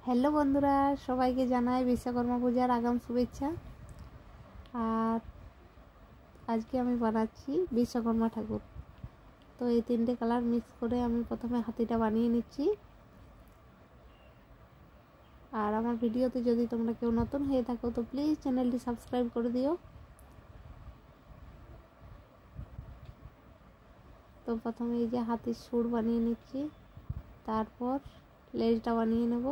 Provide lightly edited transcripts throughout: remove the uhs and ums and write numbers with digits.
Hello বন্ধুরা, সবাইকে জানাই বিশ্বকর্মা পূজার আগাম শুভেচ্ছা। আর আজকে আমি বানাচ্ছি বিশ্বকর্মা ঠাকুর। তো এই তিনটে কালার মিক্স করে আমি প্রথমে হাতিটা বানিয়ে নিচ্ছি। আর আমার ভিডিওতে যদি তোমরা কেউ নতুন হয়ে থাকো তো প্লিজ চ্যানেলটি সাবস্ক্রাইব করে দিও। তো প্রথমে এই যে হাতির সুর বানিয়ে নিচ্ছি, তারপর লেজটা বানিয়ে নেব।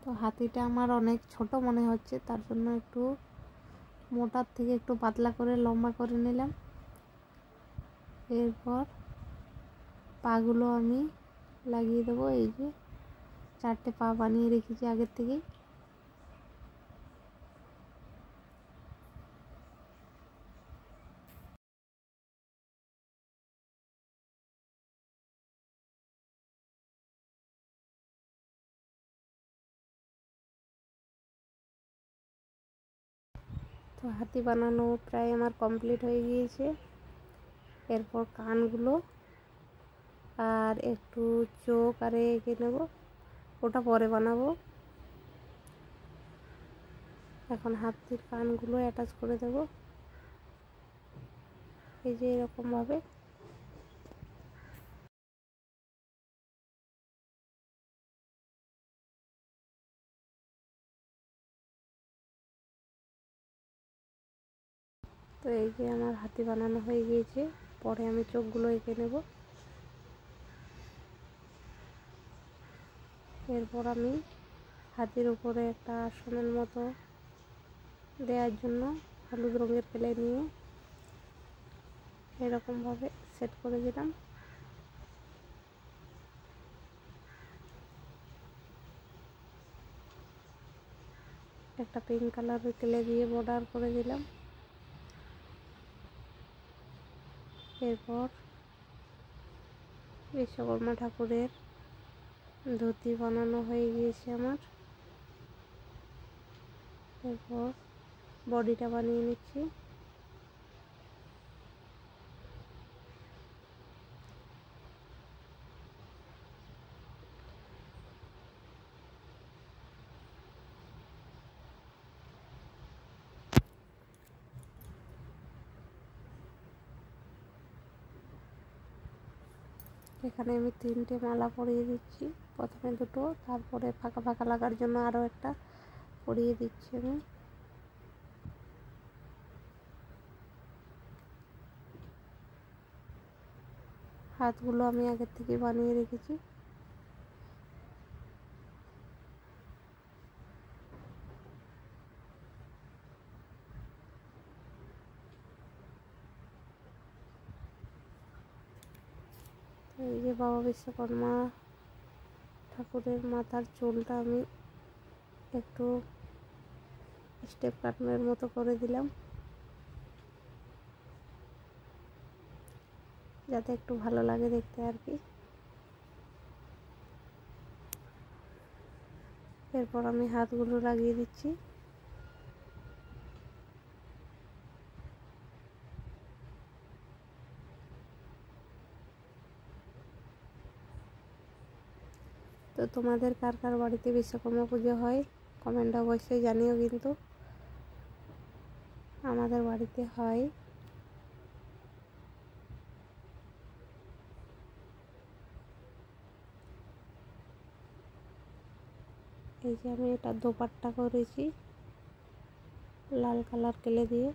তো হাতিটা আমার অনেক ছোট মনে হচ্ছে, তার জন্য একটু মোটার থেকে একটু পাতলা করে লম্বা করে নিলাম। এরপর পাগুলো আমি লাগিয়ে দেবো। এই যে 4টে পা বানিয়ে রেখেছি আগের থেকেই। তো হাতি বানানো প্রায় আমার কমপ্লিট হয়ে গিয়েছে। এরপর কানগুলো আর একটু চোখ আর এঁকে নেব, ওটা পরে বানাবো। এখন হাতির কানগুলো অ্যাটাচ করে দেব, এই যে এরকমভাবে। তো এই যে আমার হাতি বানানো হয়ে গিয়েছে। পরে আমি চোখগুলো এঁকে নেব। এরপর আমি হাতির উপরে একটা আসনের মতো দেওয়ার জন্য হলুদ রঙের ক্লে নিয়ে এরকমভাবে সেট করে দিলাম। একটা পিঙ্ক কালারের ক্লে দিয়ে বর্ডার করে দিলাম। এরপর বিশ্বকর্মা ঠাকুরের ধুতি বানানো হয়ে গিয়েছে আমার। এরপর বডিটা বানিয়ে নিচ্ছি। এখানে আমি 3টে মালা পরিয়ে দিচ্ছি, প্রথমে দুটো, তারপরে ফাঁকা ফাঁকা লাগার জন্য আরও একটা পরিয়ে দিচ্ছি আমি। হাতগুলো আমি আগের থেকে বানিয়ে রেখেছি। এই যে বাবা বিশ্বকর্মা ঠাকুরের মাথার চুলটা আমি একটু স্টেপ কাটনের মতো করে দিলাম, যাতে একটু ভালো লাগে দেখতে আর কি। এরপর আমি হাতগুলো লাগিয়ে দিচ্ছি। তো তোমাদের কার কার বাড়িতে বিশ্বকর্মা পুজো হয় কমেন্টে অবশ্যই জানিও। কিন্তু আমাদের বাড়িতে হয়। এই যে আমি এটা দোপাট্টা করেছি লাল কালার ক্লে দিয়ে।